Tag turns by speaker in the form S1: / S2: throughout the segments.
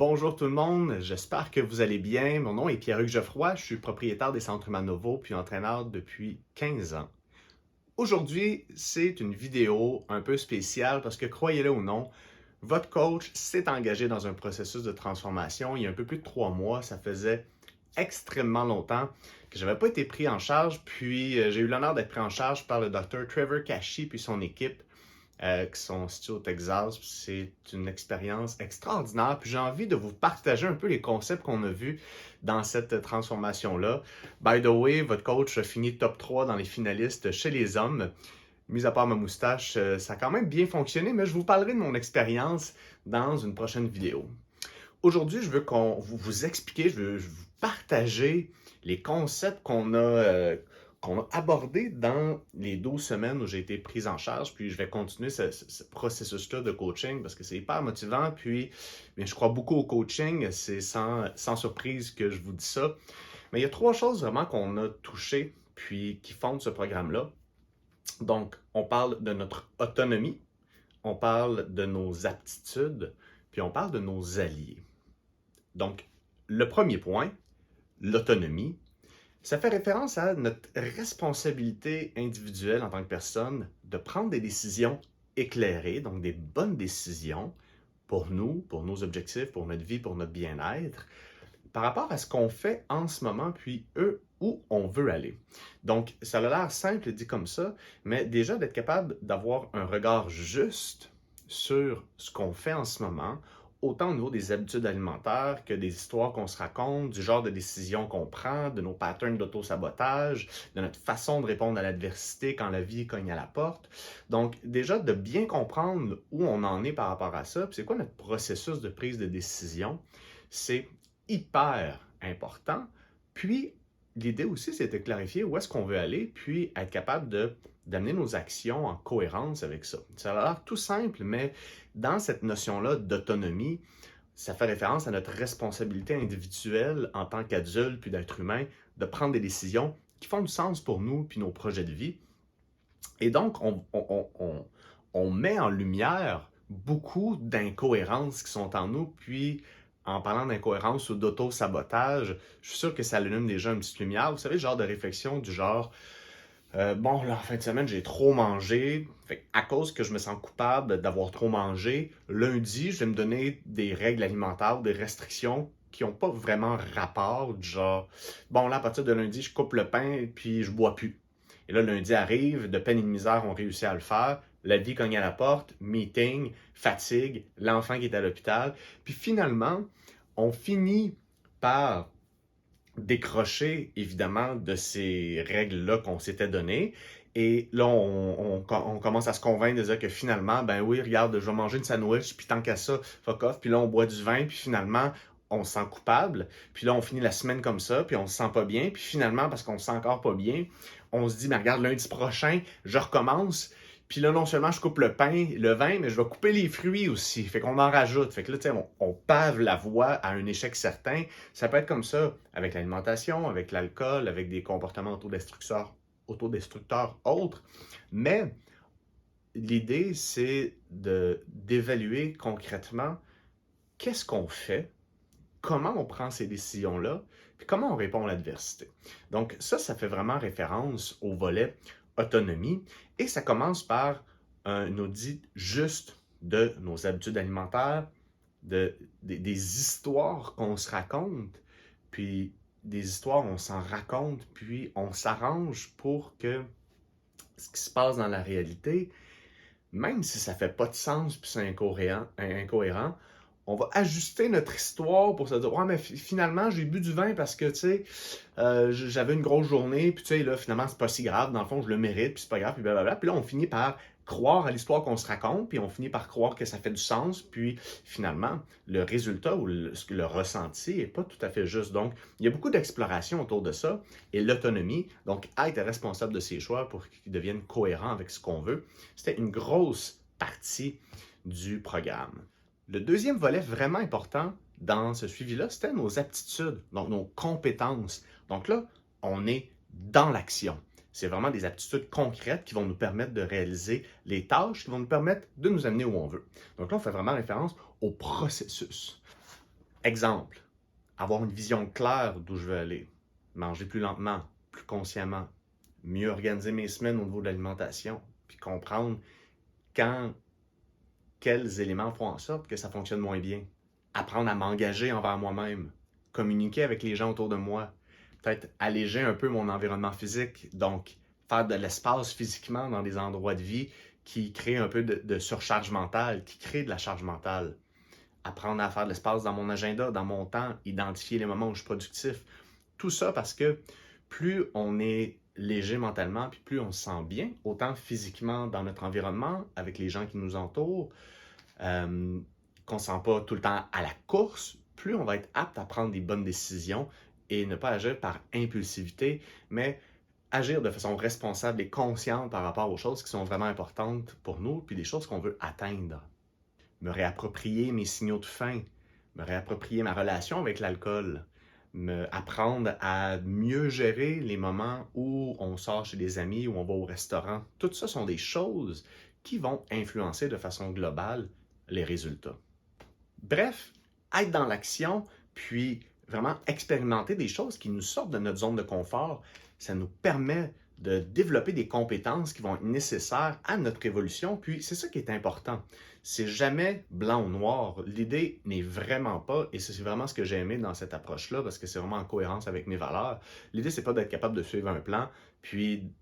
S1: Bonjour tout le monde, j'espère que vous allez bien. Mon nom est Pierre-Hugues Geoffroy, je suis propriétaire des Centres Humanovo puis entraîneur depuis 15 ans. Aujourd'hui, c'est une vidéo un peu spéciale parce que croyez-le ou non, votre coach s'est engagé dans un processus de transformation il y a un peu plus de 3 mois. Ça faisait extrêmement longtemps que je n'avais pas été pris en charge, puis j'ai eu l'honneur d'être pris en charge par le Dr. Trevor Kashey puis son équipe qui sont situés au Texas. C'est une expérience extraordinaire. Puis j'ai envie de vous partager un peu les concepts qu'on a vus dans cette transformation-là. By the way, votre coach a fini top 3 dans les finalistes chez les hommes. Mis à part ma moustache, ça a quand même bien fonctionné, mais je vous parlerai de mon expérience dans une prochaine vidéo. Aujourd'hui, je veux vous expliquer, je veux vous partager les concepts qu'on a abordés dans les 12 semaines où j'ai été prise en charge. Puis je vais continuer ce processus-là de coaching parce que c'est hyper motivant. Puis bien, je crois beaucoup au coaching, c'est sans surprise que je vous dis ça. Mais il y a 3 choses vraiment qu'on a touchées puis qui fondent ce programme-là. Donc, on parle de notre autonomie, on parle de nos aptitudes, puis on parle de nos alliés. Donc, le premier point, l'autonomie, ça fait référence à notre responsabilité individuelle en tant que personne de prendre des décisions éclairées, donc des bonnes décisions pour nous, pour nos objectifs, pour notre vie, pour notre bien-être, par rapport à ce qu'on fait en ce moment, puis où on veut aller. Donc, ça a l'air simple dit comme ça, mais déjà d'être capable d'avoir un regard juste sur ce qu'on fait en ce moment, autant au niveau des habitudes alimentaires que des histoires qu'on se raconte, du genre de décisions qu'on prend, de nos patterns d'auto-sabotage, de notre façon de répondre à l'adversité quand la vie cogne à la porte. Donc, déjà de bien comprendre où on en est par rapport à ça, puis c'est quoi notre processus de prise de décision, c'est hyper important. Puis, l'idée aussi, c'est de clarifier où est-ce qu'on veut aller, puis être capable d'amener nos actions en cohérence avec ça. Ça a l'air tout simple, mais dans cette notion-là d'autonomie, ça fait référence à notre responsabilité individuelle en tant qu'adulte puis d'être humain de prendre des décisions qui font du sens pour nous puis nos projets de vie. Et donc, on met en lumière beaucoup d'incohérences qui sont en nous, puis en parlant d'incohérence ou d'auto-sabotage, je suis sûr que ça allume déjà une petite lumière. Vous savez, le genre de réflexion du genre bon, là, en fin de semaine, j'ai trop mangé. Fait à cause que je me sens coupable d'avoir trop mangé, lundi, je vais me donner des règles alimentaires, des restrictions qui n'ont pas vraiment rapport, du genre, bon, là, à partir de lundi, je coupe le pain puis je bois plus. Et là, lundi arrive, de peine et de misère, on réussit à le faire. La vie cogne à la porte, meeting, fatigue, l'enfant qui est à l'hôpital. Puis finalement, on finit par décrocher évidemment de ces règles-là qu'on s'était données. Et là, on commence à se convaincre de dire que finalement, ben oui, regarde, je vais manger une sandwich, puis tant qu'à ça, fuck off. Puis là, on boit du vin, puis finalement, on se sent coupable. Puis là, on finit la semaine comme ça, puis on se sent pas bien. Puis finalement, parce qu'on se sent encore pas bien, on se dit, mais regarde, lundi prochain, je recommence. Puis là, non seulement je coupe le pain, le vin, mais je vais couper les fruits aussi. Fait qu'on en rajoute. Fait que là, tu sais, on pave la voie à un échec certain. Ça peut être comme ça avec l'alimentation, avec l'alcool, avec des comportements autodestructeurs autres. Mais l'idée, c'est d'évaluer concrètement qu'est-ce qu'on fait, comment on prend ces décisions-là, puis comment on répond à l'adversité. Donc ça fait vraiment référence au volet autonomie et ça commence par un audit juste de nos habitudes alimentaires, des histoires qu'on se raconte, puis des histoires on s'en raconte, puis on s'arrange pour que ce qui se passe dans la réalité, même si ça fait pas de sens puis c'est incohérent, on va ajuster notre histoire pour se dire ouais mais finalement j'ai bu du vin parce que tu sais j'avais une grosse journée puis tu sais là finalement c'est pas si grave, dans le fond je le mérite puis c'est pas grave puis blablabla. Puis là on finit par croire à l'histoire qu'on se raconte puis on finit par croire que ça fait du sens puis finalement le résultat ou le ressenti est pas tout à fait juste. Donc il y a beaucoup d'exploration autour de ça et l'autonomie, donc être responsable de ses choix pour qu'ils deviennent cohérents avec ce qu'on veut, c'était une grosse partie du programme. Le deuxième volet vraiment important dans ce suivi-là, c'était nos aptitudes, donc nos compétences. Donc là, on est dans l'action. C'est vraiment des aptitudes concrètes qui vont nous permettre de réaliser les tâches, qui vont nous permettre de nous amener où on veut. Donc là, on fait vraiment référence au processus. Exemple, avoir une vision claire d'où je veux aller, manger plus lentement, plus consciemment, mieux organiser mes semaines au niveau de l'alimentation, puis comprendre quand quels éléments font en sorte que ça fonctionne moins bien. Apprendre à m'engager envers moi-même, communiquer avec les gens autour de moi, peut-être alléger un peu mon environnement physique, donc faire de l'espace physiquement dans des endroits de vie qui créent un peu de surcharge mentale, qui créent de la charge mentale. Apprendre à faire de l'espace dans mon agenda, dans mon temps, identifier les moments où je suis productif. Tout ça parce que plus on est léger mentalement, puis plus on se sent bien, autant physiquement dans notre environnement, avec les gens qui nous entourent, qu'on ne se sent pas tout le temps à la course, plus on va être apte à prendre des bonnes décisions et ne pas agir par impulsivité, mais agir de façon responsable et consciente par rapport aux choses qui sont vraiment importantes pour nous, puis des choses qu'on veut atteindre. Me réapproprier mes signaux de faim, me réapproprier ma relation avec l'alcool, apprendre à mieux gérer les moments où on sort chez des amis, où on va au restaurant. Tout ça sont des choses qui vont influencer de façon globale les résultats. Bref, être dans l'action, puis vraiment expérimenter des choses qui nous sortent de notre zone de confort, ça nous permet de développer des compétences qui vont être nécessaires à notre évolution. Puis c'est ça qui est important. C'est jamais blanc ou noir. L'idée n'est vraiment pas, et c'est vraiment ce que j'ai aimé dans cette approche-là, parce que c'est vraiment en cohérence avec mes valeurs. L'idée, c'est pas d'être capable de suivre un plan, puis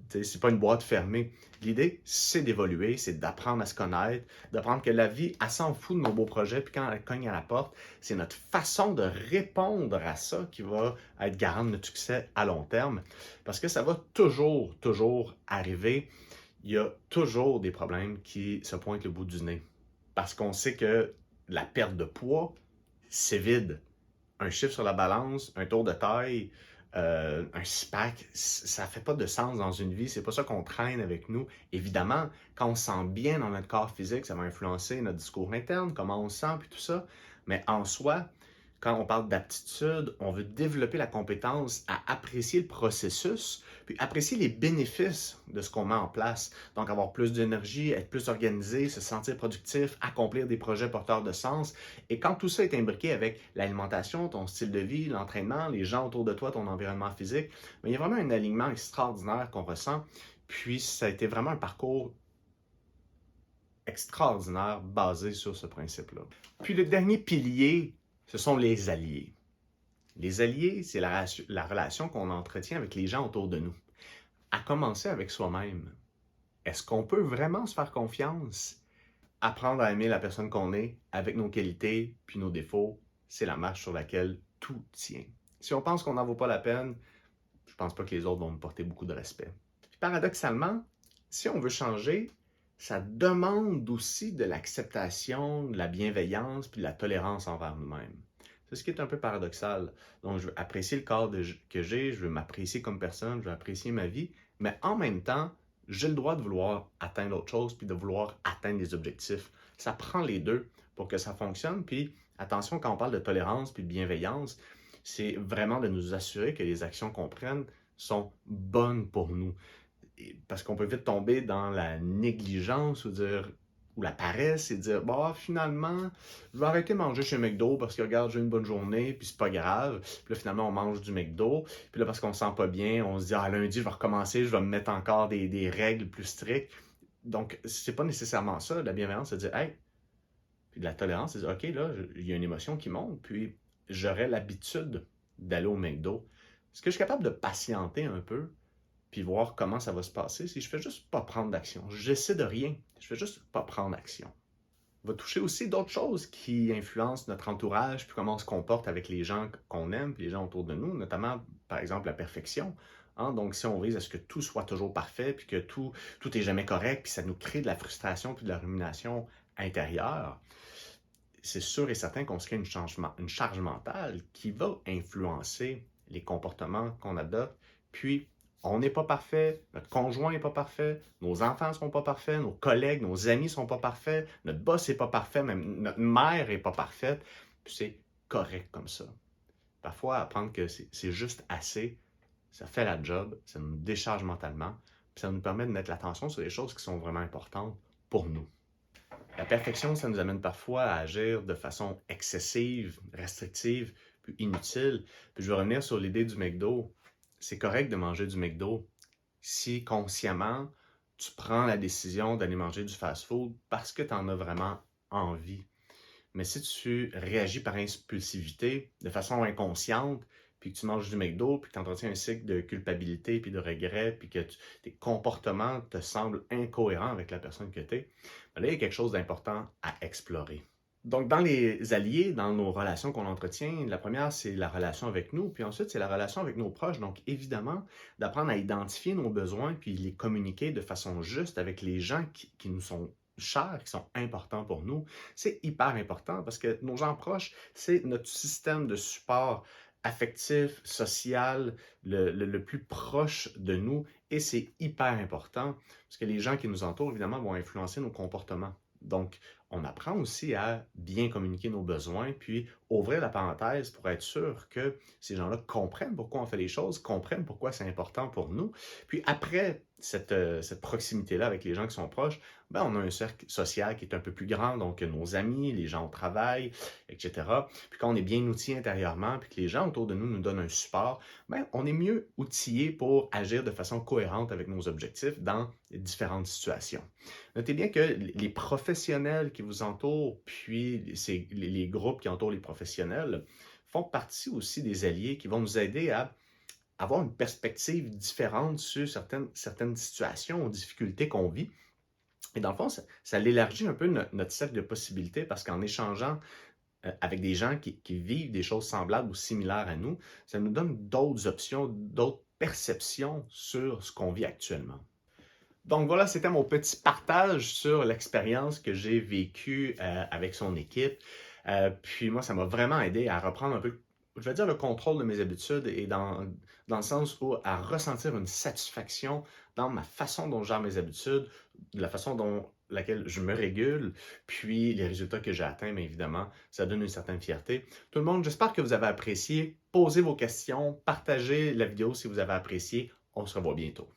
S1: c'est pas une boîte fermée. L'idée, c'est d'évoluer, c'est d'apprendre à se connaître, d'apprendre que la vie, elle s'en fout de nos beaux projets, puis quand elle cogne à la porte, c'est notre façon de répondre à ça qui va être garant de notre succès à long terme. Parce que ça va toujours arriver. Il y a toujours des problèmes qui se pointent le bout du nez. Parce qu'on sait que la perte de poids, c'est vide. Un chiffre sur la balance, un tour de taille, un six-pack, ça fait pas de sens dans une vie. C'est pas ça qu'on traîne avec nous. Évidemment, quand on se sent bien dans notre corps physique, ça va influencer notre discours interne, comment on se sent, puis tout ça. Mais en soi, quand on parle d'aptitude, on veut développer la compétence à apprécier le processus, puis apprécier les bénéfices de ce qu'on met en place. Donc, avoir plus d'énergie, être plus organisé, se sentir productif, accomplir des projets porteurs de sens. Et quand tout ça est imbriqué avec l'alimentation, ton style de vie, l'entraînement, les gens autour de toi, ton environnement physique, il y a vraiment un alignement extraordinaire qu'on ressent. Puis, ça a été vraiment un parcours extraordinaire basé sur ce principe-là. Puis, le dernier pilier, ce sont les alliés. Les alliés, c'est la relation qu'on entretient avec les gens autour de nous. À commencer avec soi-même. Est-ce qu'on peut vraiment se faire confiance? Apprendre à aimer la personne qu'on est avec nos qualités puis nos défauts, c'est la marche sur laquelle tout tient. Si on pense qu'on n'en vaut pas la peine, je pense pas que les autres vont nous porter beaucoup de respect. Puis paradoxalement, si on veut changer, ça demande aussi de l'acceptation, de la bienveillance puis de la tolérance envers nous-mêmes. C'est ce qui est un peu paradoxal. Donc, je veux apprécier le corps que j'ai, je veux m'apprécier comme personne, je veux apprécier ma vie, mais en même temps, j'ai le droit de vouloir atteindre autre chose puis de vouloir atteindre des objectifs. Ça prend les deux pour que ça fonctionne. Puis, attention, quand on parle de tolérance puis de bienveillance, c'est vraiment de nous assurer que les actions qu'on prenne sont bonnes pour nous. Parce qu'on peut vite tomber dans la négligence ou la paresse et dire bah finalement je vais arrêter de manger chez McDo parce que regarde j'ai une bonne journée puis c'est pas grave, puis là finalement on mange du McDo, puis là parce qu'on se sent pas bien on se dit ah lundi je vais recommencer, je vais me mettre encore des règles plus strictes. Donc c'est pas nécessairement ça. La bienveillance c'est de dire hey, puis de la tolérance c'est de dire ok là il y a une émotion qui monte puis j'aurais l'habitude d'aller au McDo. Est-ce que je suis capable de patienter un peu puis voir comment ça va se passer si je fais juste pas prendre d'action? J'essaie de rien, je fais juste pas prendre action. On va toucher aussi d'autres choses qui influencent notre entourage, puis comment on se comporte avec les gens qu'on aime, puis les gens autour de nous, notamment, par exemple, la perfection. Hein? Donc, si on vise à ce que tout soit toujours parfait, puis que tout est jamais correct, puis ça nous crée de la frustration, puis de la rumination intérieure, c'est sûr et certain qu'on se crée une charge mentale qui va influencer les comportements qu'on adopte, puis on n'est pas parfait, notre conjoint n'est pas parfait, nos enfants ne sont pas parfaits, nos collègues, nos amis ne sont pas parfaits, notre boss n'est pas parfait, même notre mère n'est pas parfaite. Puis c'est correct comme ça. Parfois, apprendre que c'est juste assez, ça fait la job, ça nous décharge mentalement, puis ça nous permet de mettre l'attention sur les choses qui sont vraiment importantes pour nous. La perfection, ça nous amène parfois à agir de façon excessive, restrictive, puis inutile. Puis je vais revenir sur l'idée du McDo. C'est correct de manger du McDo si consciemment tu prends la décision d'aller manger du fast-food parce que tu en as vraiment envie. Mais si tu réagis par impulsivité, de façon inconsciente, puis que tu manges du McDo, puis que tu entretiens un cycle de culpabilité, puis de regret, puis que tes comportements te semblent incohérents avec la personne que tu es, là, il y a quelque chose d'important à explorer. Donc, dans les alliés, dans nos relations qu'on entretient, la première, c'est la relation avec nous, puis ensuite, c'est la relation avec nos proches. Donc, évidemment, d'apprendre à identifier nos besoins, puis les communiquer de façon juste avec les gens qui nous sont chers, qui sont importants pour nous, c'est hyper important parce que nos gens proches, c'est notre système de support affectif, social, le plus proche de nous, et c'est hyper important parce que les gens qui nous entourent, évidemment, vont influencer nos comportements. Donc, on apprend aussi à bien communiquer nos besoins, puis ouvrir la parenthèse pour être sûr que ces gens-là comprennent pourquoi on fait les choses, comprennent pourquoi c'est important pour nous. Puis après cette proximité-là avec les gens qui sont proches, ben, on a un cercle social qui est un peu plus grand, donc nos amis, les gens au travail, etc. Puis quand on est bien outillé intérieurement, puis que les gens autour de nous nous donnent un support, ben, on est mieux outillé pour agir de façon cohérente avec nos objectifs dans différentes situations. Notez bien que les professionnels qui vous entourent, puis les groupes qui entourent les professionnels, font partie aussi des alliés qui vont nous aider à avoir une perspective différente sur certaines situations ou difficultés qu'on vit. Et dans le fond, ça élargit un peu notre cercle de possibilités parce qu'en échangeant avec des gens qui vivent des choses semblables ou similaires à nous, ça nous donne d'autres options, d'autres perceptions sur ce qu'on vit actuellement. Donc voilà, c'était mon petit partage sur l'expérience que j'ai vécue avec son équipe. Puis moi, ça m'a vraiment aidé à reprendre un peu, je vais dire, le contrôle de mes habitudes et dans le sens où à ressentir une satisfaction dans ma façon dont je gère mes habitudes, de la façon dont laquelle je me régule, puis les résultats que j'ai atteints, bien évidemment, ça donne une certaine fierté. Tout le monde, j'espère que vous avez apprécié. Posez vos questions, partagez la vidéo si vous avez apprécié. On se revoit bientôt.